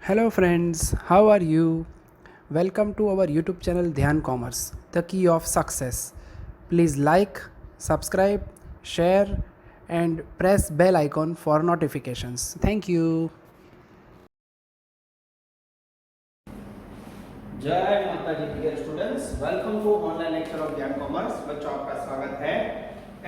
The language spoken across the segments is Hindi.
Hello friends, how are you? Welcome to our YouTube channel Dhyan Commerce, the key of success. Please like, subscribe, share and press bell icon for notifications. Thank you. जय माता जी dear students, welcome to online lecture of Gyan commerce. बच्चों आपका स्वागत है।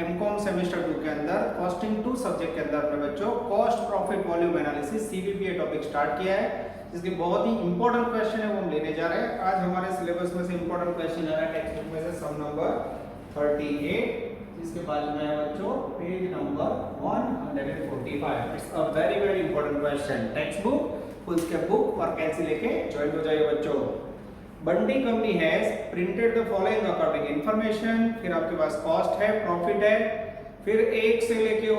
एमकॉम सेमेस्टर 2 के अंदर कॉस्टिंग 2 सब्जेक्ट के अंदर अपने बच्चों cost profit volume analysis CVPA topic start किया है, जिसके बहुत ही इंपॉर्टेंट क्वेश्चन है वो हम लेने जा रहे हैं। आज हमारे सिलेबस में से इंपॉर्टेंट क्वेश्चन आ रहा है टेक्स्ट बुक में से सम नंबर 38, जिसके बाद में है बच्चों page number 145। It's a very very important question. Text book, full scape book और कैंसिल लेके ज्वाइन हो जाइए बच्चों। Bundi company has printed the following according information. फिर आपके पास कॉस्ट है, प्रॉफिट है, फिर 1 से लेके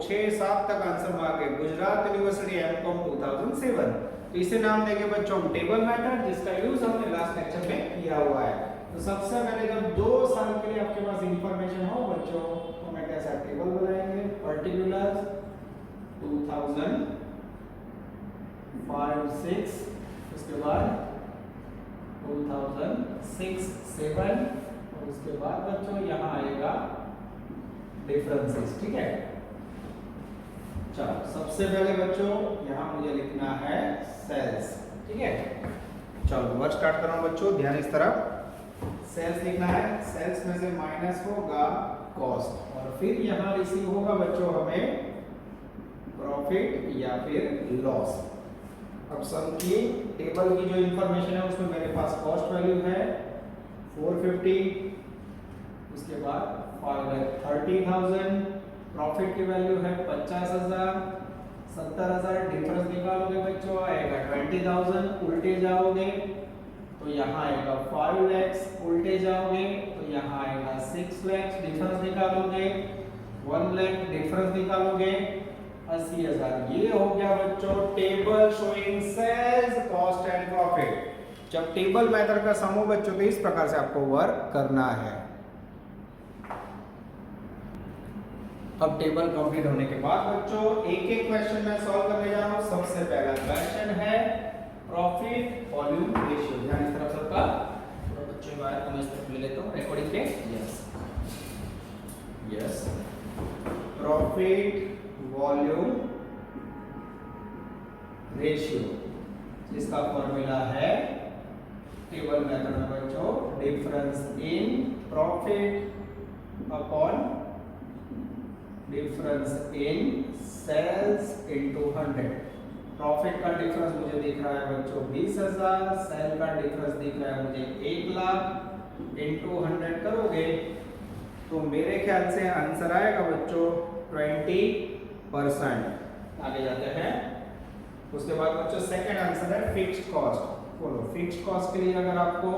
6-7 तक आंसर मार्क है। Gujarat university MCom 2007। तो इसे नाम देंगे बच्चों हम टेबल मेथड, जिसका यूज हमने लास्ट लेक्चर में किया हुआ है। तो सबसे पहले जब 2 साल के लिए आपके पास इंफॉर्मेशन हो बच्चों, तो मैं कैसा टेबल बनाएंगे, पर्टिकुलर्स 2005-6, उसके बाद 2006-7 और उसके बाद बच्चों यहाँ आएगा डिफरेंसेस। ठीक है, चलो सबसे पहले बच्चों यहाँ मुझे लिखना है सेल्स। ठीक है, चलो वर्क स्टार्ट कर रहा हूँ बच्चों, ध्यान इस तरफ। सेल्स लिखना है, सेल्स में से माइनस होगा कॉस्ट और फिर यहाँ रिसीव होगा बच्चों हमें प्रॉफिट या फिर लॉस। अब सम की टेबल की जो इंफॉर्मेशन है उसमें मेरे पास कॉस्ट वैल्यू है 450, उसके बाद 5,30,000, प्रॉफिट की वैल्यू है 50,000, 70,000। डिफरेंस निकालोगे बच्चों आएगा 20,000, उल्टे जाओगे तो यहाँ आएगा 5 lakhs, उल्टे जाओगे तो यहाँ आएगा 6 lakhs। डिफरेंस निकालोगे 1 lakh, डिफरेंस निकालोगे 80,000। ये हो गया बच्चों table showing sales, cost and profit. जब टेबल मेथड का सम हो बच्चों तो इस प्रकार से आपको वर्क करना है। अब टेबल कंप्लीट होने के बाद बच्चों एक एक क्वेश्चन मैं सॉल्व करने जा रहा हूं। सबसे पहला क्वेश्चन है प्रॉफिट वॉल्यूम रेशियो। ध्यान इस तरफ सबका, तो बच्चों बाहर को मैं इस तरफ ले लेता हूं रिकॉर्डिंग के। यस, प्रॉफिट वॉल्यूम रेशियो, जिसका फॉर्मूला है टेबल मेथड में बच्चों difference in profit upon difference in sales into 100। प्रॉफिट का डिफरेंस मुझे दिख रहा है बच्चों 20,000, सेल का डिफरेंस दिख रहा है मुझे 1 लाख, इनटू 100 करोगे तो मेरे ख्याल से आंसर आएगा बच्चों 20%। आगे जाते हैं। उसके बाद बच्चों सेकंड आंसर है फिक्स्ड कॉस्ट। बोलो फिक्स्ड कॉस्ट के लिए अगर आपको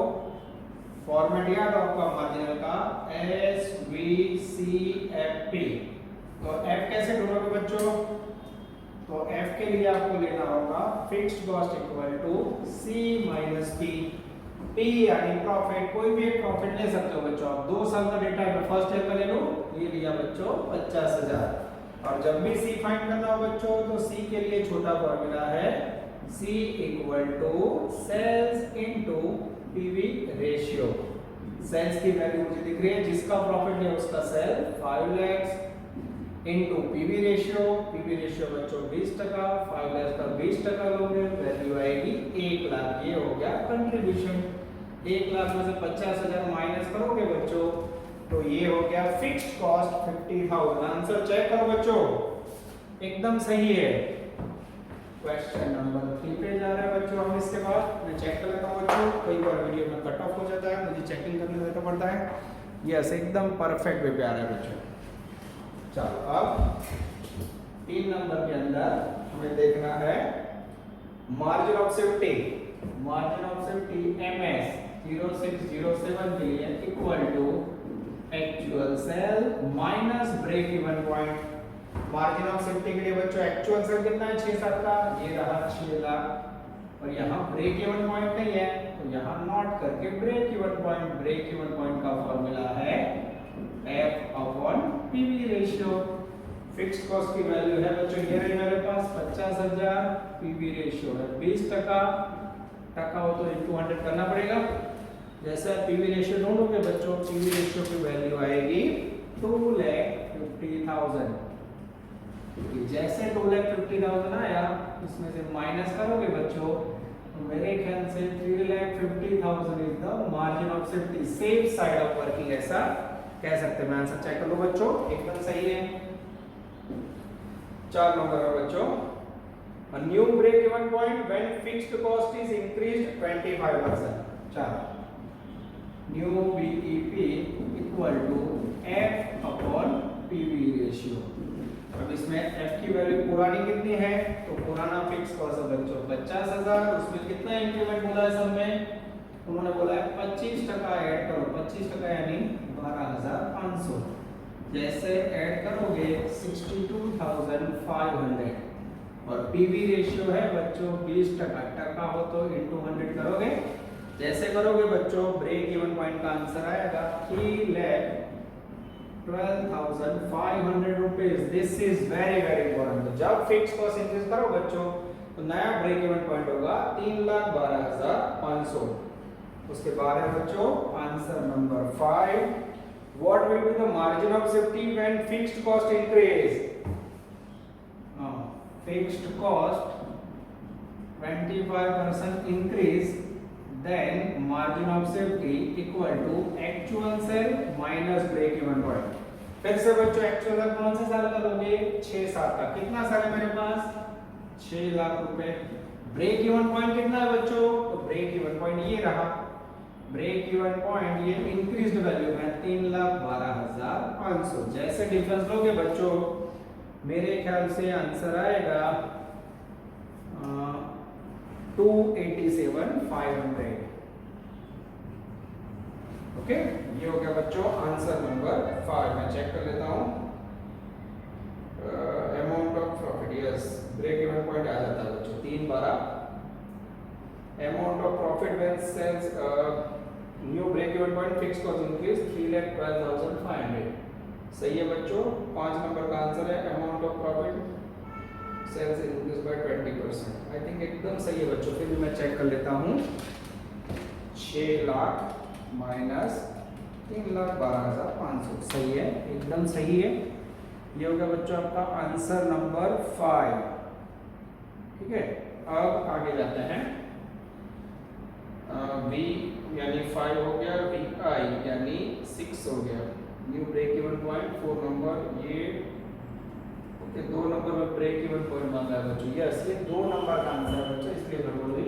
फॉर्मेट याद हो आपका मार्जिनल का SVCFP, तो F कैसे ढूंढोगे बच्चों? तो F के लिए आपको लेना होगा fixed cost equal to C minus P। P यानी प्रॉफिट, कोई भी एक प्रॉफिट ले सकते हो बच्चों आप। 2 साल का डेटा है, फर्स्ट ईयर का ले लो, ये लिया बच्चों 50,000। और जब भी C फाइंड करना हो बच्चों तो C के लिए छोटा फॉर्मूला है C equal to sales into PV ratio. Sales की वैल्यू मुझे दिख रही है, जिसका प्रॉफिट है उसका sale 5 lakhs into PV ratio. PV ratio बच्चों 20%, 5 lakhs का 20% लोगे वैल्यू आएगी 1 लाख। ये हो गया कंट्रीब्यूशन। 1 लाख में से 50,000 माइनस करोगे बच्चों तो ये हो गया फिक्स्ड कॉस्ट 50,000। आंसर चेक करो बच्चों, एकदम सही है। क्वेश्चन नंबर 3 पे जा रहा है बच्चों हम। इसके बाद मैं चेक कर लेता हूं बच्चों, कई बार वीडियो में कट ऑफ हो जाता है, मुझे चेकिंग करने देना पड़ता है। यस, एकदम परफेक्ट वे पे आ रहा है बच्चों। चलो अब 3 नंबर के अंदर हमें देखना है margin of safety. Margin of safety MS 0607 के लिए equal to actual sale minus break even point. Margin of safety के लिए बच्चों एक्चुअल सेल कितना है 6-7 का, ये रहा 6 लाख और यहाँ ब्रेक इवन पॉइंट नहीं है तो यहाँ नॉट करके break even point. Break even point का फॉर्मूला है F upon PV ratio. Fixed cost की वैल्यू है बच्चों ये रही मेरे पास 50,000, पीवी रेशियो है 20%, टका हो तो इनटू 100 करना पड़ेगा। जैसे पीवी रेशियो ढूंढोगे बच्चों, पीवी रेशियो की वैल्यू आएगी 2,50,000। जैसे 2,50,000 आया, इसमें से माइनस करोगे बच्चों तो मेरे ख्याल से 3,50,000 is the margin of safety, safe side of working, ऐसा कह सकते हैं। मैं आंसर चेक कर लो बच्चों, एकदम सही है। 4 नंबर है बच्चों, a new break even point when fixed cost is increased 25%। 4 new BEP equal to F upon PV ratio। अब इसमें F की वैल्यू पुरानी कितनी है, तो पुराना फिक्स कॉस्ट है बच्चों 50,000, उसमें कितना इंक्रीमेंट बोला है सब में, उन्होंने बोला है 25% ऐड करो, 25% यानी 12,500। जैसे ऐड करोगे 62,500 और पीवी रेशियो है बच्चों 20%, टका हो तो इनटू 100 करोगे। जैसे करोगे बच्चों ब्रेक इवन पॉइंट का आंसर आएगा 3,12,500 rupees. This is very very important. तो जब फिक्स कॉस्ट इंक्रीज करो बच्चों तो नया ब्रेक इवन पॉइंट होगा 3,12,500। उसके बाद है बच्चों answer number 5, what will be the margin of safety when fixed cost increase. Fixed cost 25% increase, then margin of safety equal to actual sale minus break even point। फिर से बच्चों एक्चुअल सेल कौन से साल का लोगे, 6-7 का। कितना साल है मेरे पास, 6 लाख रुपए। ब्रेक इवन पॉइंट कितना है बच्चों, तो ब्रेक इवन पॉइंट ये रहा, ब्रेक इवन पॉइंट ये इंक्रीज्ड वैल्यू है 3,12,500। जैसे डिफरेंस लोगे बच्चों मेरे ख्याल से आंसर आएगा 287,500। ओके, ये हो गया बच्चों आंसर नंबर 5। मैं चेक कर लेता हूं, amount of profit, yes break even point आ जाता है बच्चों 3/12। Amount of profit when sales new break even point fix cost increase 3,12,500। सही है बच्चों, 5 नंबर का आंसर है amount of profit sales increase by 20%। I think एकदम सही है बच्चों। फिर भी मैं चेक कर लेता हूँ, 6 लाख माइनस 3,12,500 सही है, एकदम सही है। ये हो गया बच्चों आपका आंसर नंबर 5। ठीक है, अब आगे जाते हैं। V यानी 5 हो गया, VI यानी 6 हो गया। New break even point 4 number, ये ओके 2 नंबर में ब्रेक इवन पॉइंट मांगा है बच्चों। यस, ये 2 नंबर का आंसर है बच्चों, इसलिए गड़बड़ हुई।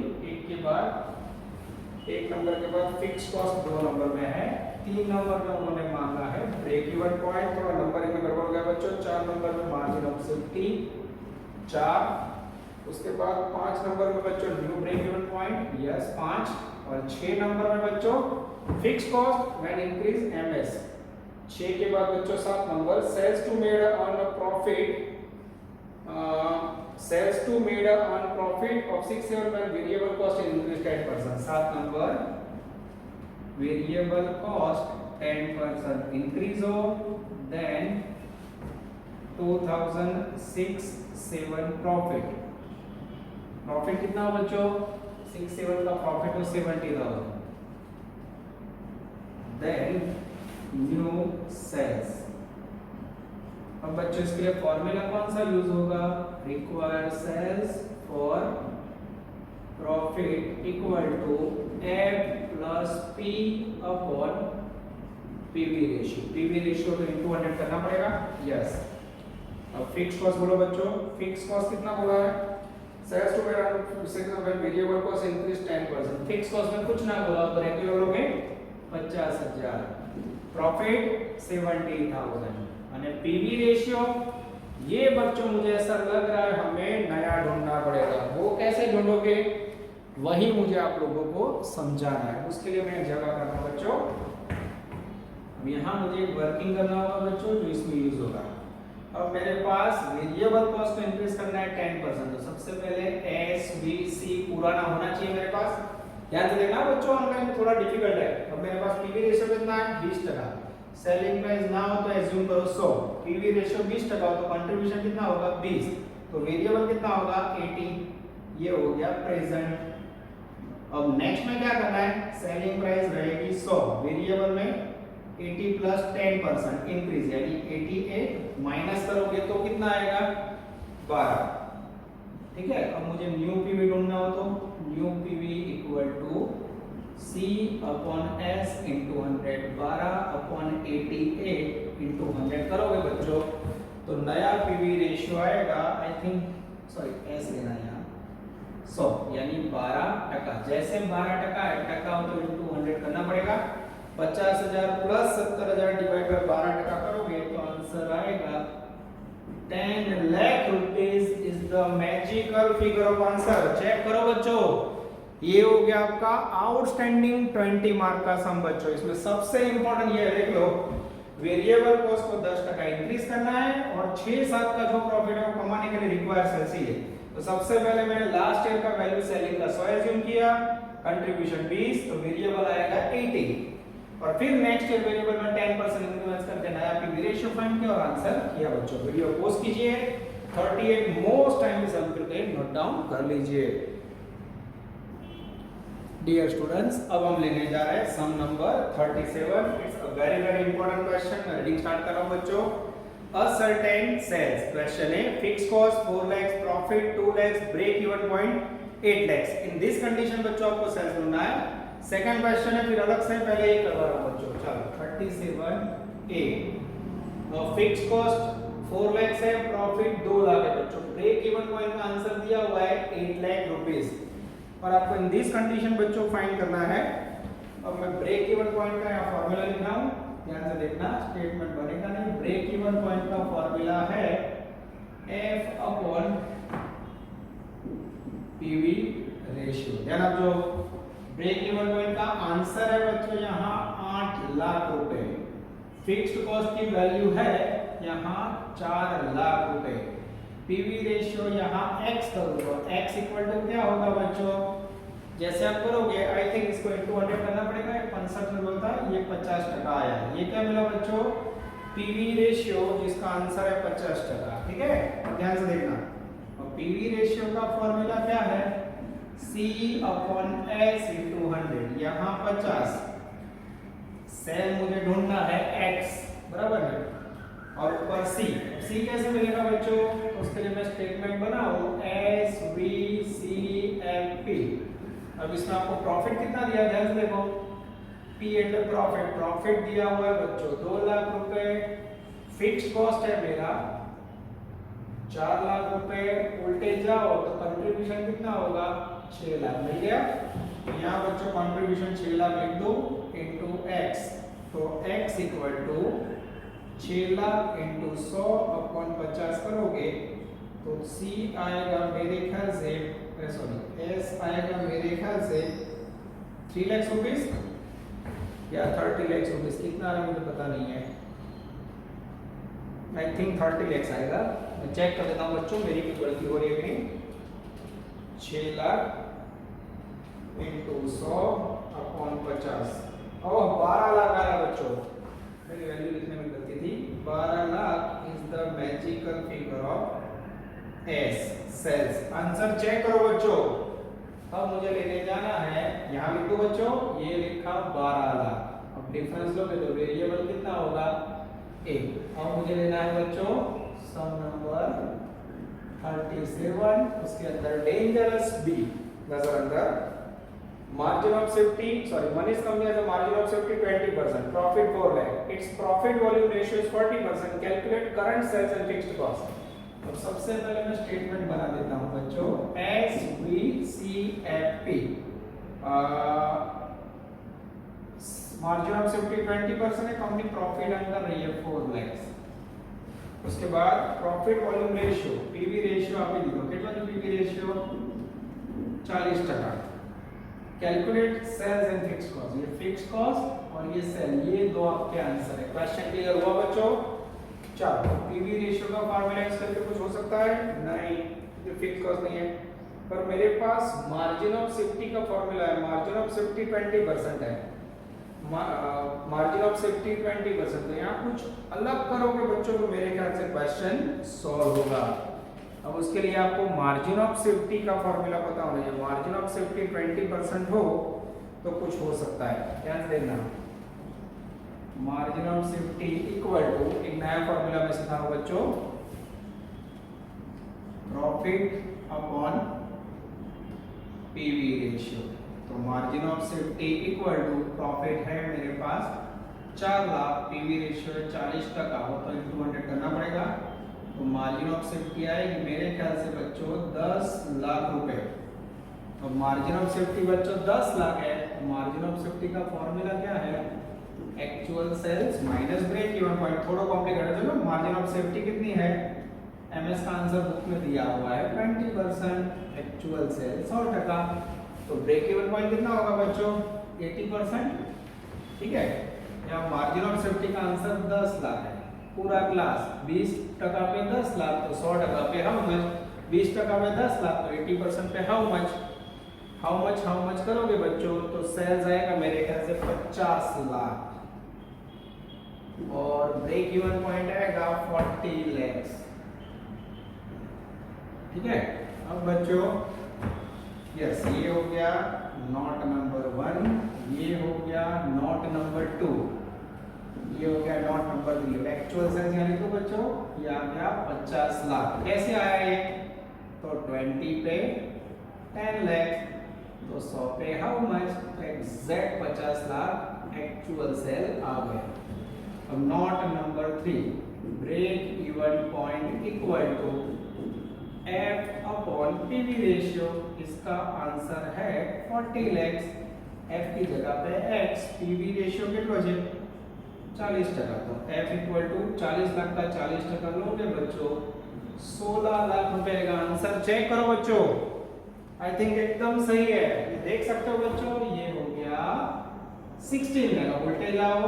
एक नंबर के बाद फिक्स कॉस्ट 2 नंबर में है, 3 नंबर में उन्होंने मांगा है ब्रेक इवन पॉइंट, थोड़ा नंबरिंग में गड़बड़ हो गया बच्चों। 4 नंबर में मार्जिन ऑफ सेफ्टी 4, उसके बाद 5 नंबर में बच्चों new break even point, yes 5, और 6 नंबर में बच्चों fix cost when increase MS. 6 के बाद बच्चों 7 number sales to made on profit, sales to made on profit of 6-7 when variable cost is increased 10%। 7 नंबर वेरिएबल कॉस्ट 10% इंक्रीज हो, देन 2006-7 प्रॉफिट। प्रॉफिट कितना हो बच्चों, 6-7 का प्रॉफिट हो 70,000। Then new sales. अब बच्चों इसके लिए फॉर्मूला कौन सा यूज होगा, required sales for profit equal to F plus P upon PV ratio. PV ratio तो इनटू 100 करना पड़ेगा, यस। अब फिक्स कॉस्ट बोलो बच्चों, फिक्स कॉस्ट कितना बोला है, sales to made variable cost increase 10%। Fix cost में कुछ ना बोला, ब्रैकेट लोगे 50,000, प्रॉफिट 70,000 और पीवी रेशियो ये बच्चों मुझे ऐसा लग रहा है हमें नया ढूंढना पड़ेगा। वो कैसे ढूंढोगे वही मुझे आप लोगों को समझाना है, उसके लिए मैं एक जगह करना बच्चों। अब यहाँ मुझे एक वर्किंग करना होगा बच्चों जो इसमें यूज होगा। अब मेरे पास वेरिएबल कॉस्ट को इंक्रीज करना है 10%, तो सबसे पहले SVC पुराना होना चाहिए मेरे पास। ध्यान से देखना बच्चों, ऑनलाइन में थोड़ा डिफिकल्ट है। अब मेरे पास पीवी रेशियो कितना है 20%, सेलिंग प्राइस ना हो तो एज्यूम करो 100, पीवी रेशियो 20% हो तो कंट्रीब्यूशन कितना होगा 20, तो वेरिएबल कितना होगा 80, ये हो गया प्रेजेंट। अब नेक्स्ट में क्या करना है, सेलिंग प्राइस रहेगी 100, वेरिएबल में 80 प्लस 10% इंक्रीज, यानी 88 माइनस करोगे तो कितना आएगा 12, ठीक है। अब मुझे न्यू पीवी ढूंढना हो तो new PV equal to C upon S into 100, 12 upon 88 into 100 करोगे बच्चों तो नया पीवी रेशियो आएगा, आई थिंक सॉरी S लेना है यहाँ 100, यानी 12%। जैसे 12% है, टका हो तो इंटू 100 करना पड़ेगा। 50,000 प्लस 70,000 डिवाइड बाय 12% करोगे तो आंसर आएगा 10 lakh rupees is the magical figure of answer. Check करो बच्चों, ये हो गया आपका आउटस्टैंडिंग 20 मार्क का सम बच्चों। इसमें सबसे इंपॉर्टेंट ये देख लो, वेरिएबल कॉस्ट को 10% इंक्रीज करना है और 6-7 का जो प्रॉफिट है वो कमाने के लिए रिक्वायर सेल्स ही है। तो सबसे पहले मैंने लास्ट ईयर का वैल्यू सेलिंग का 100 एज्यूम किया, कंट्रीब्यूशन 20, तो वेरिएबल आएगा 80, और फिर नेक्स्ट ईयर वेरिएबल में 10% इंक्रीमेंट करके नया पीवी रेशियो फाइंड किया और आंसर किया बच्चों। वीडियो पॉज कीजिए, 38 मोस्ट टाइम इस सम करके नोट डाउन कर लीजिए। डियर स्टूडेंट्स, अब हम लेने जा रहे हैं sum number 37। It's a very very important question. मैं रीडिंग स्टार्ट कर रहा हूं बच्चों। अ सर्टेन सेल्स, क्वेश्चन है fix cost 4 lakh, profit 2 lakh, break even point 8 lakh. In this condition बच्चों आपको सेल्स ढूंढना है। सेकंड क्वेश्चन है फिर अलग से, पहले ये करवा रहा हूं बच्चों। चलो 37A, फिक्स कॉस्ट 4 लाख है, प्रॉफिट 2 लाख है बच्चों। ब्रेक इवन पॉइंट का आंसर दिया हुआ है 8 लाख रुपीस, और आपको इन दिस कंडीशन बच्चों फाइंड करना है। अब मैं ब्रेक इवन पॉइंट का यहाँ फॉर्मूला लिख रहा हूँ, ध्यान से देखना, स्टेटमेंट बनेगा नहीं। ब्रेक इवन पॉइंट का फॉर्मूला है F अपॉन पीवी रेशियो। ध्यान आप, जो ब्रेक इवन पॉइंट का आंसर है बच्चों यहाँ 8 लाख रुपए, फिक्स्ड कॉस्ट की वैल्यू है यहाँ 4 लाख रुपए, पीवी रेशियो यहाँ x करोगे, x इक्वल टू क्या होगा बच्चों, जैसे आप करोगे आई थिंक इसको इनटू 100 करना पड़ेगा, 65 में बोलता है, ये 50% आया। ये क्या मिला बच्चों, पीवी रेशियो जिसका आंसर है 50%, ठीक है। ध्यान से देखना, और पीवी रेशियो का फॉर्मूला क्या है, C अपॉन S इंटू 100, यहाँ 50, सेल मुझे ढूंढना है x, बराबर है, और ऊपर C कैसे मिलेगा बच्चों, उसके लिए मैं स्टेटमेंट बनाऊं SVCFP। अब इसमें आपको प्रॉफिट कितना दिया, ध्यान से देखो, P एंड प्रॉफिट दिया हुआ है बच्चों 2 लाख रुपए, फिक्स्ड कॉस्ट है मेरा 4 लाख रुपए, उल्टे जाओ तो कंट्रीब्यूशन कितना होगा 6 लाख, मिल गया। यहाँ बच्चों कंट्रीब्यूशन 6 लाख लिख दो इंटू x, तो x equal to 6 lakh into 100 upon 50 करोगे तो C आएगा मेरे ख्याल से, सॉरी S आएगा मेरे ख्याल से 3 लाख रुपीस या 30 लाख रुपीस, कितना है मुझे पता नहीं है, आई थिंक 30 लाख आएगा। मैं चेक कर देता हूँ बच्चों, मेरी भी गलती हो रही है कि नहीं। 6 लाख इंटू 100 अपॉन 50, और 12 लाख आया बच्चों, मेरी वैल्यू लिखने में गलती थी। 12 lakh is the magical figure of S sales. Answer check करो बच्चों। अब मुझे लेने जाना है, यहाँ लिखो बच्चों, ये लिखा 12 लाख, अब डिफरेंस लोगे तो वेरिएबल कितना होगा 1। अब मुझे लेना है बच्चों सम नंबर 37, उसके अंदर डेंजरस B, नजर अंदर margin of safety, sorry, one is coming as a margin of safety 20%, profit 4 lakh, its profit volume ratio is 40%, calculate current sales and fixed cost। अब सबसे पहले मैं स्टेटमेंट बना देता हूं बच्चों, SVCFP, मार्जिन ऑफ सेफ्टी 20% है, कंपनी प्रॉफिट अंदर रही है 4 लाख। उसके बाद profit volume ratio, PV ratio आप ही लिखो, कितना है PV ratio 40%। Calculate sales and fixed cost, ये फिक्स्ड कॉस्ट और ये सेल, ये दो आपके आंसर है। क्वेश्चन क्लियर हुआ बच्चों? चलो, पीवी रेशियो का फार्मूला यूज करके कुछ हो सकता है नहीं, ये फिक्स्ड कॉस्ट नहीं है, पर मेरे पास मार्जिन ऑफ सेफ्टी का फार्मूला है, मार्जिन ऑफ सेफ्टी 20% है, मार्जिन ऑफ सेफ्टी 20%, तो यहाँ कुछ अलग करोगे बच्चों तो मेरे ख्याल से क्वेश्चन सॉल्व होगा। अब उसके लिए आपको मार्जिन ऑफ सेफ्टी का फॉर्मूला पता होना चाहिए। मार्जिन ऑफ सेफ्टी 20% हो तो कुछ हो सकता है, ध्यान से देखना। Margin of safety equal to, एक नया फॉर्मूला मैं सिखाऊंगा बच्चों, प्रॉफिट अपॉन पीवी रेशियो। तो margin of safety equal to, profit है मेरे पास 4 लाख, पीवी रेशियो 40% हो तो इंटू 100 करना पड़ेगा। तो मार्जिन ऑफ सेफ्टी आएगी मेरे ख्याल से बच्चों 10 लाख रुपए। तो मार्जिन ऑफ सेफ्टी बच्चों 10 लाख है, तो मार्जिन ऑफ सेफ्टी का फॉर्मूला क्या है, actual sales minus break even point. थोड़ा कॉम्प्लिकेटेड है, चलो मार्जिन ऑफ सेफ्टी कितनी है, एमएस का आंसर बुक में दिया हुआ है 20%, एक्चुअल सेल 100%, तो ब्रेक इवन पॉइंट कितना होगा बच्चों 80%, ठीक है। यहाँ मार्जिन ऑफ सेफ्टी का आंसर 10 लाख है, पूरा क्लास 20% पे 10 लाख, तो 100% पे हाउ मच, 20% पे 10 लाख, तो 80% पे हाउ मच करोगे बच्चों, तो सेल्स आएगा मेरे ख्याल से 50 लाख और ब्रेक इवन पॉइंट आएगा 40 लाख, ठीक है। अब बच्चों यस, ये हो गया नॉट नंबर 1, ये हो गया नॉट नंबर 2, ये हो गया नॉट नंबर 3। एक्चुअल सेल्स यानी तो बच्चों ये आ गया 50 लाख। कैसे आया ये, तो 20 पे 10 लाख, तो 100 पे हाउ मच, तो एग्जैक्ट 50 लाख एक्चुअल सेल आ गए। अब note number 3, break even point equal to F upon PV ratio, इसका आंसर है 40 लाख, F की जगह पे X, पीवी रेशियो कितना है 40%, तो F इक्वल टू 40 लाख का 40% लोगे बच्चों 16 लाख रुपए का आंसर। चेक करो बच्चों, आई थिंक एकदम सही है, ये देख सकते हो बच्चों, ये हो गया 16 लाख, उल्टे जाओ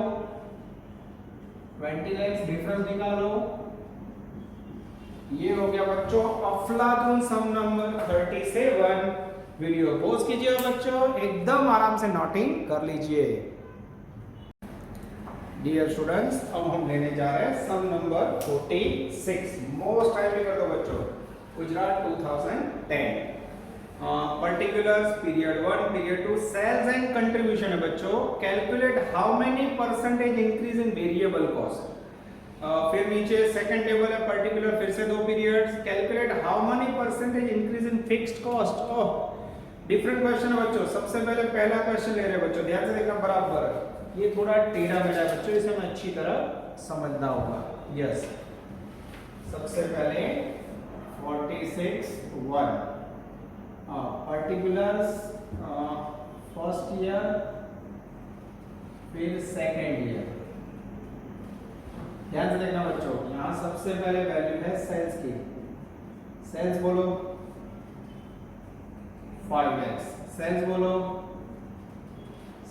20 लाख डिफरेंस निकालो, ये हो गया बच्चों अफलातून सम नंबर 37। वीडियो पॉज कीजिए बच्चों, एकदम आराम से नोटिंग कर लीजिए। डियर स्टूडेंट्स, अब हम लेने जा रहे हैं सम नंबर 46, मोस्ट टाइमली कर दो बच्चों, Gujarat 2010, particulars period 1 period 2, sales and contribution है बच्चों। Calculate how many percentage increase in variable cost. फिर नीचे सेकंड टेबल है पर्टिकुलर, फिर से 2 periods, calculate how many percentage increase in fixed cost. Oh, different question है बच्चों। सबसे पहले पहला क्वेश्चन ले रहे हैं बच्चों, ध्यान से देखना बराबर, ये थोड़ा टेढ़ा मेढ़ा बच्चों, इसे मैं अच्छी तरह समझना होगा। यस, सबसे पहले 46(1) पर्टिकुलर्स फर्स्ट ईयर, फिर सेकेंड ईयर। ध्यान से देखना बच्चों, यहाँ सबसे पहले वैल्यू है सेल्स की, सेल्स बोलो 5 lakhs, सेल्स बोलो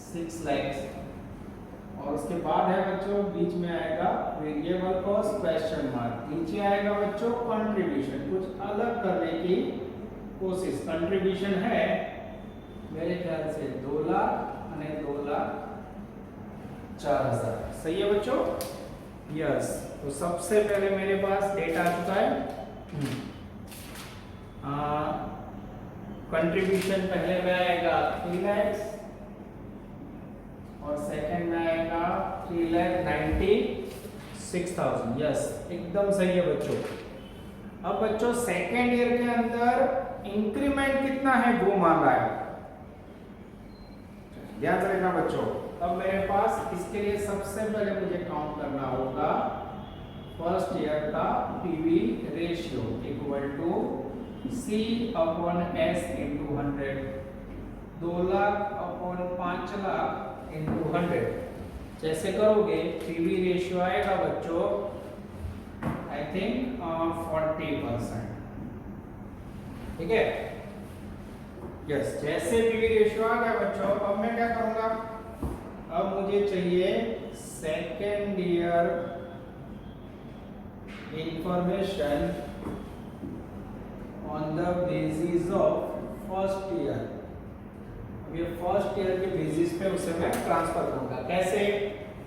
6 lakhs, और उसके बाद है बच्चों बीच में आएगा वेरिएबल कॉस्ट क्वेश्चन मार्क, नीचे आएगा बच्चों कंट्रीब्यूशन, कुछ अलग करने की कोशिश। कंट्रीब्यूशन है मेरे ख्याल से 2 लाख और 2,04,000, सही है बच्चों। यस, तो सबसे पहले मेरे पास डेटा आ चुका है। कंट्रीब्यूशन पहले में आएगा 3 lakhs और सेकंड में आएगा 3,96,000। यस, एकदम सही है बच्चों। अब बच्चों सेकेंड ईयर के अंदर इंक्रीमेंट कितना है वो मांगा है, ध्यान से देखना बच्चों। अब मेरे पास इसके लिए सबसे पहले मुझे काउंट करना होगा फर्स्ट ईयर का PV ratio equal to C upon S into 100, 2 lakh upon 5 lakh into 100। जैसे करोगे पीवी रेशियो आएगा बच्चों आई थिंक 40%, ठीक है। यस, जैसे पीवी रेशियो आ गया बच्चों, अब मैं क्या करूंगा, अब मुझे चाहिए second year information on the basis of first year. ये फर्स्ट ईयर के बेसिस पे उसे मैं ट्रांसफर करूंगा। कैसे?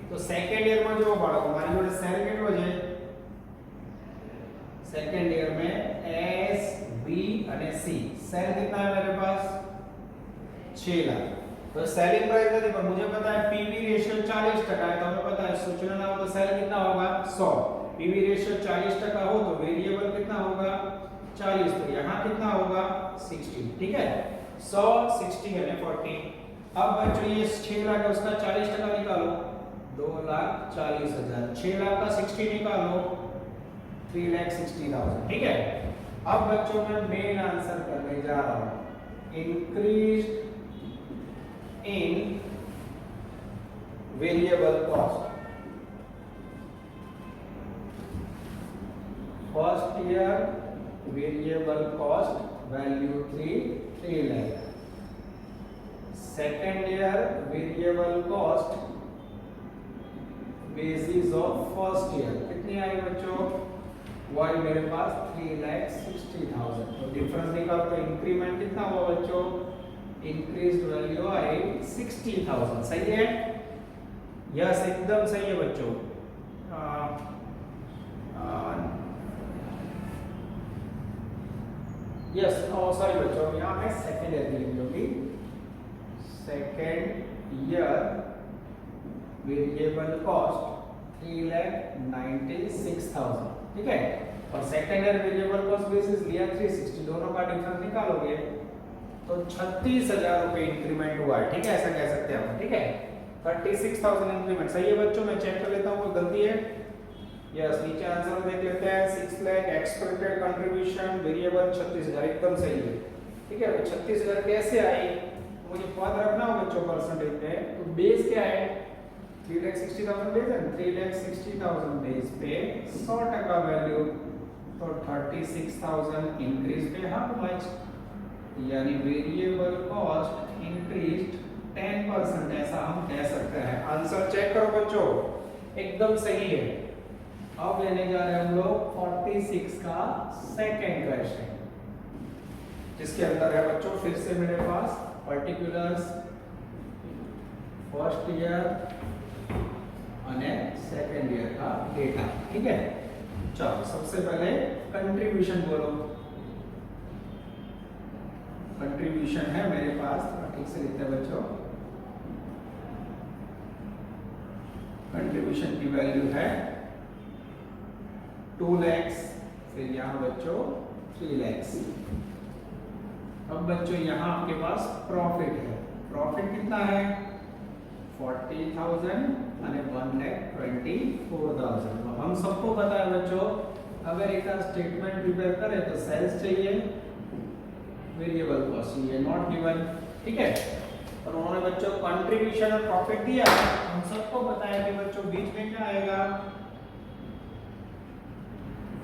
तो सेकंड ईयर में जो बाळको मारी जोड़े सेल કેટલો છે? सेकंड ईयर में एस बी અને सी सेल कितना है मेरे पास? 6 लाख। तो सेलिंग प्राइस नहीं पर मुझे पता है पीवी रेशियो 40% है, तो हमें पता है सूचना ना हो तो सेल कितना होगा? 100। पीवी रेशियो 40% हो तो वेरिएबल कितना होगा? 40। तो यहाँ कितना होगा? 60। ठीक है, 100 60 यानी 40। अब बच्चों ये 6 लाख है उसका 40% निकालो, 2,40,000। 6 लाख का 60 निकालो, 3,60,000। ठीक है, अब बच्चों मैं मेन आंसर करने जा रहा हूँ। Increase in variable cost. First year variable cost value 3 lakh। Second year variable cost basis of first year कितनी आई बच्चों? वही मेरे पास 3,60,000। तो डिफरेंस निकालो तो इंक्रीमेंट कितना हुआ बच्चों? इंक्रीज्ड वैल्यू आई 60,000। सही है? यस, एकदम सही है बच्चों। यस, सॉरी बच्चों, यहाँ पे सेकेंड ईयर की लिखी होगी। Second year variable cost 3,96,000। ठीक है, और second year variable cost basis लिया 360, दोनों का डिफरेंस निकालोगे तो 36,000 रुपए इंक्रीमेंट हुआ है। ठीक है, ऐसा कह सकते हैं हम। ठीक है, 36,000 इंक्रीमेंट। सही है बच्चों? मैं चेक कर लेता हूँ कोई गलती है? यस, नीचे आंसर देख लेते हैं। 6 लाख एक्सपेक्टेड कंट्रीब्यूशन वेरिएबल 36,000 एकदम सही है। ठीक है, 36,000 कैसे आई? मुझे पता रखना होगा बच्चों परसेंटेज में। तो बेस क्या है? 3,60,000 बेस है। 3,60,000 बेस पे 100% वैल्यू, तो 36,000 इंक्रीज पे हाउ मच? यानी वेरिएबल कॉस्ट इंक्रीज्ड 10%, ऐसा हम कह सकते हैं। आंसर चेक करो बच्चों, एकदम सही है। अब लेने जा रहे हैं हम लोग 46 का सेकंड क्वेश्चन, जिसके अंदर है बच्चों फिर से मेरे पास पर्टिकुलर्स फर्स्ट ईयर और सेकंड ईयर का डेटा। ठीक है, चलो सबसे पहले कंट्रीब्यूशन बोलो। कंट्रीब्यूशन है मेरे पास, ठीक से लिखते हैं बच्चों। कंट्रीब्यूशन की वैल्यू है 2 lakhs, फिर यहाँ बच्चों 3 lakhs। अब बच्चों यहाँ आपके पास प्रॉफिट है। प्रॉफिट कितना है? 40,000 और 1,24,000। हम सबको पता है बच्चों, अगर एक स्टेटमेंट प्रिपेयर करें तो सेल्स चाहिए, वेरिएबल कॉस्ट चाहिए, नॉट गिवन। ठीक है, और उन्होंने बच्चों कंट्रीब्यूशन और प्रॉफिट दिया। हम सबको पता है कि बच्चों बीच में क्या आएगा?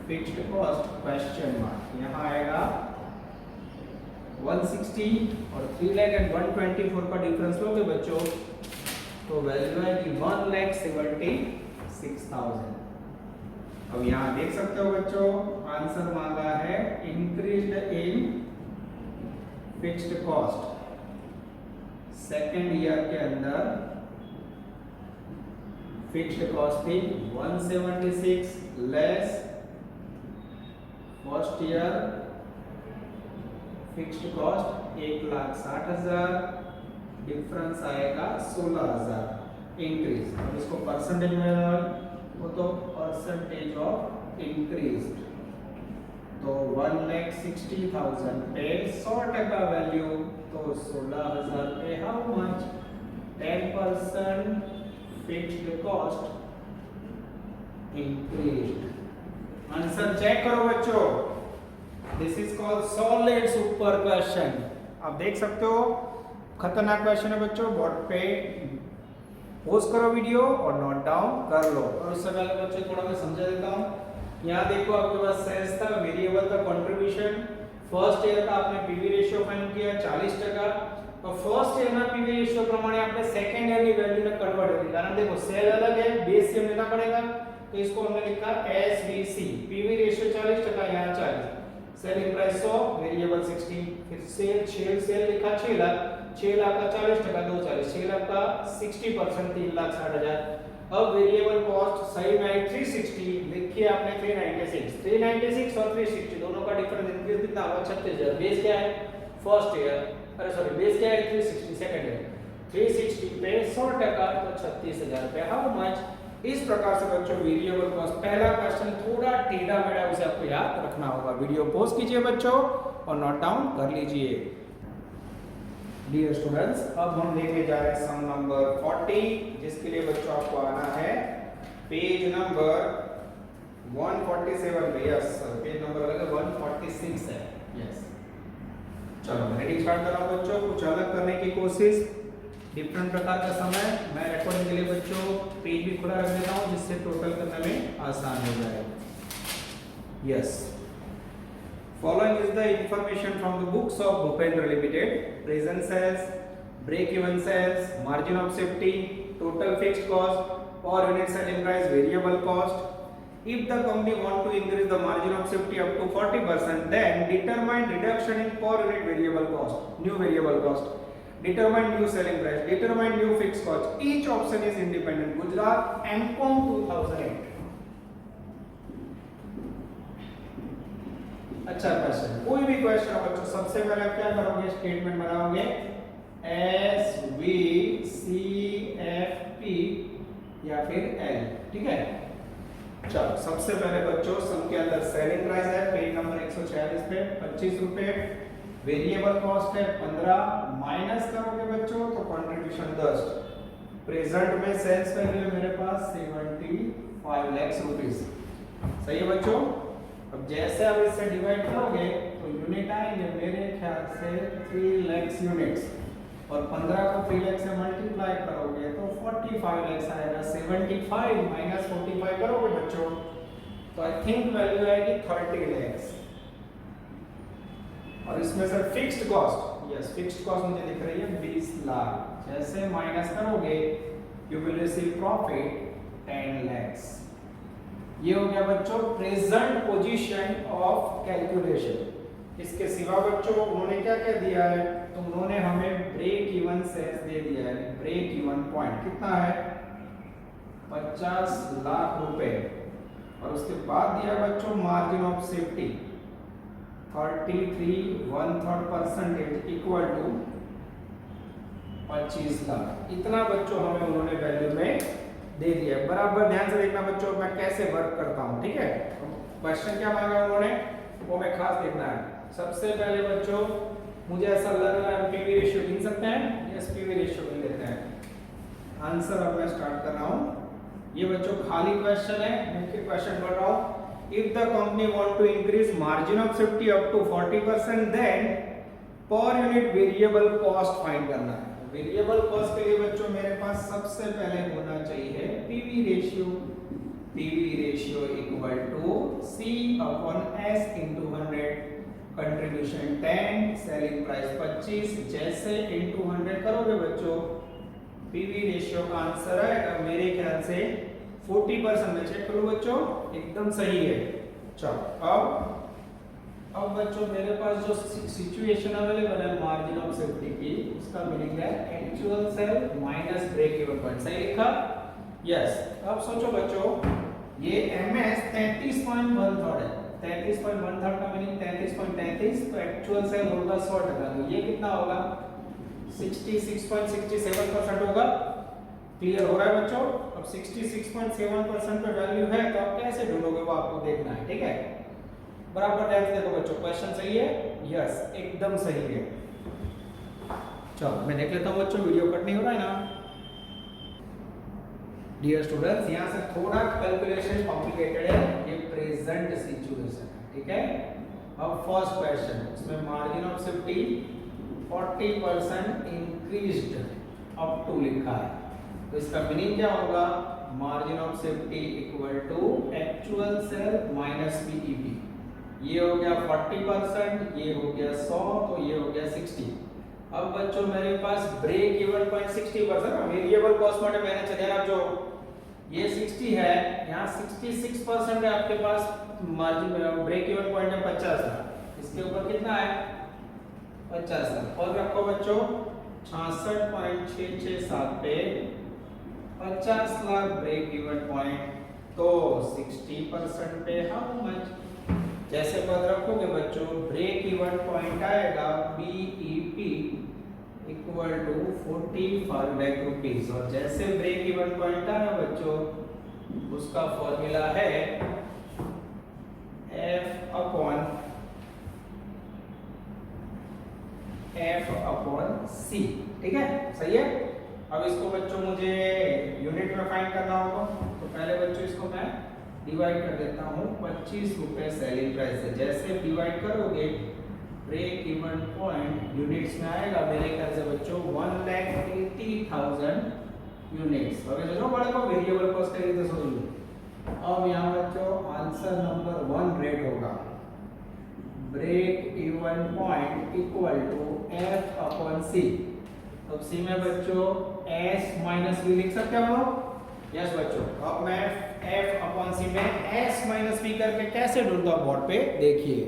Fixed cost question mark. यहाँ आएगा 160 और 3 लाख एंड 124 का डिफरेंस लोगे बच्चों तो वैल्यू आएगी 1,76,000। अब यहाँ देख सकते हो बच्चों, आंसर मांगा है इंक्रीज्ड इन फिक्स्ड कॉस्ट। सेकेंड ईयर के अंदर फिक्स्ड कॉस्ट थी 176 less first year fixed cost 1,60,000, difference आएगा 16,000 इंक्रीज। अब इसको परसेंटेज में वो तो परसेंटेज ऑफ इंक्रीज, तो 1,60,000 पे 100% वैल्यू, तो 16,000 पे how much? 10% fixed cost increased. Answer check करो बच्चों, this is called solid super question. आप देख सकते हो खतरनाक क्वेश्चन है बच्चों। बोर्ड पे पोज करो वीडियो और नोट डाउन कर लो। और उससे पहले बच्चों थोड़ा मैं समझा देता हूँ। यहाँ देखो आपके पास सेल्स था, वेरिएबल था कंट्रीब्यूशन, फर्स्ट ईयर का आपने पीवी रेशियो फाइंड किया 40%। तो फर्स्ट ईयर ना पीवी रेशियो प्रमाणे आपने सेकंड ईयर की वैल्यू में कन्वर्ट होगी, कारण देखो सेल अलग है, बेस सेम लेना पड़ेगा। तो इसको हमने लिखा एसवीसी, पीवी रेशियो 40%, यहाँ 40। सेलिंग प्राइस 100, वेरिएबल 60, फिर सेल लिखा 6 लाख, 6 लाख का 40% 240, 6 लाख का 60% 3,60,000। अब वेरिएबल कॉस्ट सही में आई 360, लिखिए आपने 396 और 360 दोनों का डिफरेंस इंक्रीज कितना होगा 36,000। बेस क्या है फर्स्ट ईयर, अरे सॉरी बेस क्या है 360 सेकंड ईयर, 360 पे 100% तो 36,000 रुपए। How much? इस प्रकार से बच्चों वेरिएबल कॉस्ट, पहला क्वेश्चन थोड़ा टेढ़ा मेढ़ा उसे आपको याद रखना होगा। वीडियो पॉज कीजिए बच्चों और नोट डाउन कर लीजिए। डियर स्टूडेंट्स, अब हम देखने जा रहे हैं सम नंबर 40, जिसके लिए बच्चों आपको आना है पेज नंबर 147 पे। यस पेज नंबर अलग है, 146 है। यस चलो मैं रीडिंग स्टार्ट कर रहा हूं बच्चों। कुछ अलग करने की कोशिश, डिफरेंट प्रकार का समय। मैं रिकॉर्डिंग के लिए बच्चों पेज भी खुला रख देता हूं जिससे टोटल करने में आसान हो जाए। Yes Following is the information from the books of Bhupendra Limited. Present sales, break-even sales, margin of safety, total fixed cost, per unit selling price, variable cost. If the company want to increase the margin of safety up to 40%, then determine reduction in per unit variable cost, new variable cost. Determine new selling price, determine new fixed cost. Each option is independent. Gujarat MCOM 2008. अच्छा क्वेश्चन, कोई भी क्वेश्चन हो बच्चों, सबसे पहले आप क्या करोगे, स्टेटमेंट बनाओगे S V C F P या फिर एल। ठीक है, चलो सबसे पहले बच्चों सम के अंदर सेलिंग प्राइस है पेज नंबर 146 पे 25 रुपए, वेरिएबल कॉस्ट है 15, माइनस करोगे बच्चों तो कंट्रीब्यूशन 10। प्रेजेंट में सेल्स वैल्यू है मेरे पास 75 लाख रुपीस। सही है बच्चों। अब जैसे आप इससे डिवाइड करोगे तो यूनिट आएंगे मेरे ख्याल से 3 लाख यूनिट्स, और 15 को 3 लाख से मल्टीप्लाई करोगे तो 45 लाख आएगा। 75 माइनस 45 करोगे बच्चों तो आई थिंक वैल्यू आएगी 30 लाख। और इसमें से fixed cost, yes fixed cost मुझे दिख रही है 20 लाख। जैसे माइनस करोगे you will receive profit 10 lakh. ये हो गया बच्चों प्रेजेंट पोजीशन ऑफ कैलकुलेशन। इसके सिवा बच्चों उन्होंने क्या क्या दिया है, तो उन्होंने हमें ब्रेक इवन सेल्स दे दिया है। ब्रेक इवन पॉइंट कितना है 50 लाख रुपए, और उसके बाद दिया बच्चों margin of safety 33.1/3% equal to 25 lakh. इतना बच्चों हमें उन्होंने वैल्यू में दे दिया है। बराबर ध्यान से देखना बच्चों मैं कैसे वर्क करता हूं। ठीक है, क्वेश्चन क्या मांगा उन्होंने वो मैं खास देखना है। सबसे पहले बच्चों मुझे ऐसा लग रहा है पीवी रेशियो गिन सकते हैं, यस पीवी रेशियो गिन लेते हैं। आंसर अब मैं स्टार्ट कर रहा हूं। ये बच्चों खाली क्वेश्चन है, मुख्य क्वेश्चन पढ़ रहा हूं। If the company want to increase margin of safety up to 40%, then per unit variable cost find करना है। वेरिएबल कॉस्ट के लिए बच्चों मेरे पास सबसे पहले होना चाहिए PV ratio. PV ratio equal to C upon S into 100, contribution 10, selling price 25। जैसे इंटू 100 करोगे बच्चों पीवी रेशियो का आंसर है मेरे ख्याल से 40%। में चेक करो बच्चों एकदम सही है। चलो अब बच्चों मेरे पास जो सिचुएशन अवेलेबल है मार्जिन ऑफ सेफ्टी की, उसका मीनिंग है actual sale minus break even point. सही लिखा? यस। अब सोचो बच्चों ये एमएस 33.1/3 है। 33.1/3 का मीनिंग 33.33, तो एक्चुअल सेल होगा 100%, तो ये कितना होगा 66.67% होगा। क्लियर हो रहा है बच्चों? अब 66.7% पे वैल्यू है तो आप कैसे ढूंढोगे वो आपको देखना है। ठीक है, बराबर ध्यान से देखो बच्चों क्वेश्चन सही है, यस एकदम सही है। चलो मैं देख लेता हूं बच्चों, वीडियो कट नहीं हो रहा है ना। डियर स्टूडेंट्स यहां से थोड़ा कैलकुलेशन कॉम्प्लिकेटेड है, ये प्रेजेंट सिचुएशन है। ठीक है, अब फर्स्ट क्वेश्चन इसमें margin of safety 40% increased up to लिखा है, तो इसका मीनिंग क्या होगा margin of safety equal to actual sale minus BEP. ये हो गया 40%, ये हो गया 100, तो ये हो गया 60। अब बच्चों मेरे पास break even point 60%, variable cost માટે मैंने चले आप जो ये 60 है, यहाँ 66% है आपके पास मार्जिन, ब्रेक इवन पॉइंट है 50 है। इसके ऊपर कितना है 50 लाख और रखो बच्चों 66.667 पे 50 लाख ब्रेक इवन पॉइंट तो 60% पे हाउ मच। जैसे पद रखोगे बच्चों ब्रेक इवन पॉइंट आएगा BEP equal to 45 lakh rupees और जैसे ब्रेक इवन पॉइंट आया बच्चों उसका फॉर्मूला है F अपॉन C। ठीक है सही है। अब इसको बच्चों मुझे यूनिट में फाइंड करना होगा तो पहले बच्चों इसको मैं डिवाइड कर देता हूँ 25 रुपए सेलिंग प्राइस से। जैसे डिवाइड करोगे ब्रेक इवन पॉइंट यूनिट्स में आएगा मेरे ख्याल से बच्चों 1,80,000 यूनिट्स। अगर चलो बड़े को वेरिएबल कॉस्ट करिए तो सोच लो। अब यहाँ बच्चों आंसर नंबर 1 रेट होगा break even point equal to F upon C। तो C में बच्चों S माइनस V लिख सकते हैं हम लोग। यस बच्चों अब मैं F अपॉन C में S माइनस V करके कैसे ढूंढता हूँ बोर्ड पे देखिए।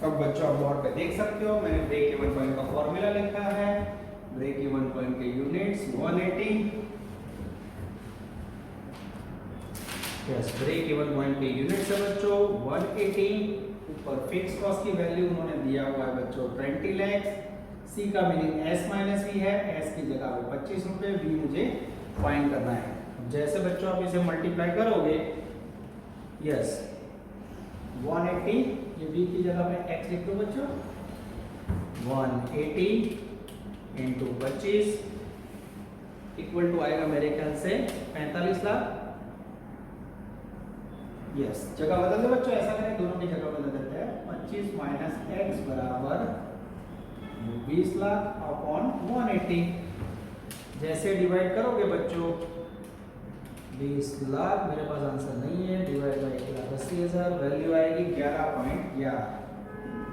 अब बच्चों आप बोर्ड पे देख सकते हो मैंने ब्रेक इवन पॉइंट का फॉर्मूला लिखा है। ब्रेक इवन पॉइंट के units 180। Yes break even point के यूनिट्स है बच्चों 180। ऊपर फिक्स कॉस्ट की वैल्यू उन्होंने दिया हुआ है बच्चों 20 लाख। सी का मीनिंग S माइनस वी है। S की जगह पे 25 रुपए V मुझे फाइंड करना है। जैसे बच्चों आप इसे मल्टीप्लाई करोगे यस 180 ये V की जगह पे X लिख दो बच्चों 180 इंटू 25 इक्वल टू आएगा मेरे ख्याल से 45 लाख। यस जगह बदल दो बच्चों ऐसा करें दोनों की जगह बदल देते हैं 25 माइनस एक्स बराबर 20 लाख अपॉन 180। जैसे डिवाइड करोगे बच्चों 20 लाख मेरे पास आंसर नहीं है डिवाइड बाई 1,80,000 वैल्यू आएगी 11.11।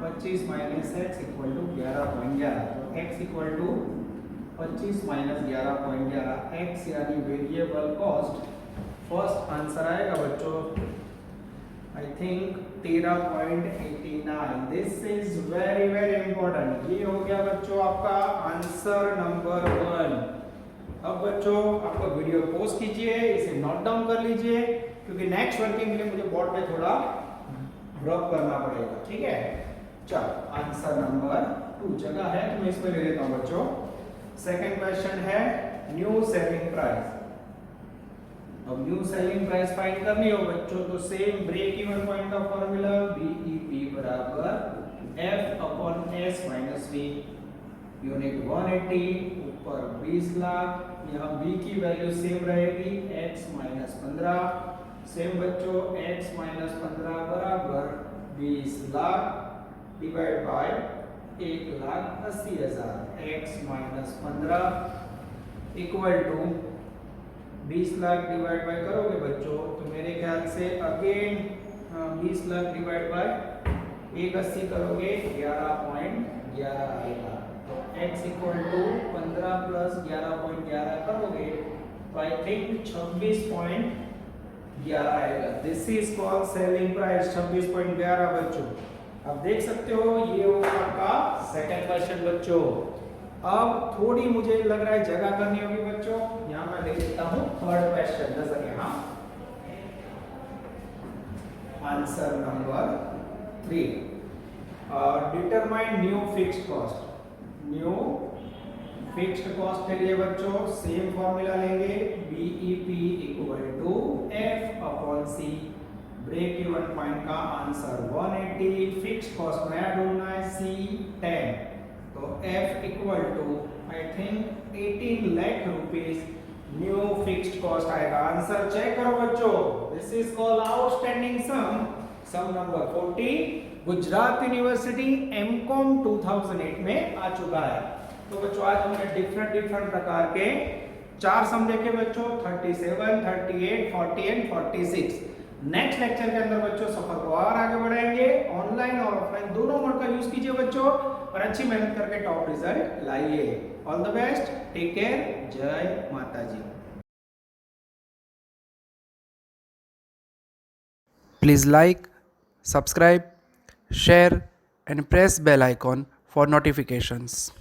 25 माइनस एक्स इक्वल टू 11.11 तो X equal to 25 minus 11.11 X यानी वेरिएबल कॉस्ट। फर्स्ट आंसर आएगा बच्चों I think 13.89। This is very very important. ये हो गया बच्चों आपका आंसर नंबर 1। अब बच्चों आपको वीडियो पॉज कीजिए इसे नोट डाउन कर लीजिए क्योंकि नेक्स्ट वर्किंग के लिए मुझे बोर्ड पे थोड़ा ड्रॉप करना पड़ेगा। ठीक है चलो आंसर नंबर 2 जगह है तो मैं इसमें ले लेता हूँ बच्चों। सेकंड क्वेश्चन है न्यू सेलिंग प्राइस। अब न्यू सेलिंग प्राइस फाइंड करनी हो बच्चों तो सेम ब्रेक इवन पॉइंट का फॉर्मूला BEP बराबर F अपॉन S माइनस V। यूनिट 180 ऊपर 20 लाख यहाँ B की वैल्यू सेम रहेगी X माइनस 15। सेम बच्चों X माइनस 15 बराबर 20 lakh divide by 1,80,000 X minus 15 equal to 20 lakh divide by करोगे बच्चों तो मेरे ख्याल से अगेन 20 लाख डिवाइड बाय 180 करोगे 11.11 आएगा। तो x इक्वल टू 15 प्लस 11.11 करोगे तो आई थिंक 26.11 आएगा। This is called selling price 26.11 बच्चों। अब देख सकते हो ये होगा आपका सेकंड क्वेश्चन बच्चों। अब थोड़ी मुझे लग रहा है जगह करनी होगी बच्चों। यहाँ मैं ले लेता हूँ थर्ड क्वेश्चन नजर यहाँ answer number 3 determine new fixed cost. New fixed cost के लिए बच्चों सेम फॉर्मूला लेंगे BEP equal to F upon C। Break even point का आंसर 180। फिक्स्ड कॉस्ट नया ढूंढना है C10 तो F equal to I think 18 lakh rupees new fixed cost आएगा। आंसर चेक करो बच्चों। This is called outstanding sum number 40 Gujarat university MCOM 2008 में आ चुका है। तो बच्चों आज हमने डिफरेंट प्रकार के 4 सम देखे बच्चों 37, 38, 40 एंड 46। नेक्स्ट लेक्चर के अंदर बच्चों सफर को और आगे बढ़ाएंगे। ऑनलाइन और ऑफलाइन दोनों मोड का यूज कीजिए बच्चों और अच्छी मेहनत करके टॉप रिजल्ट लाइए। All the best, take care, जय माता जी। Please like, subscribe share and press bell icon for notifications.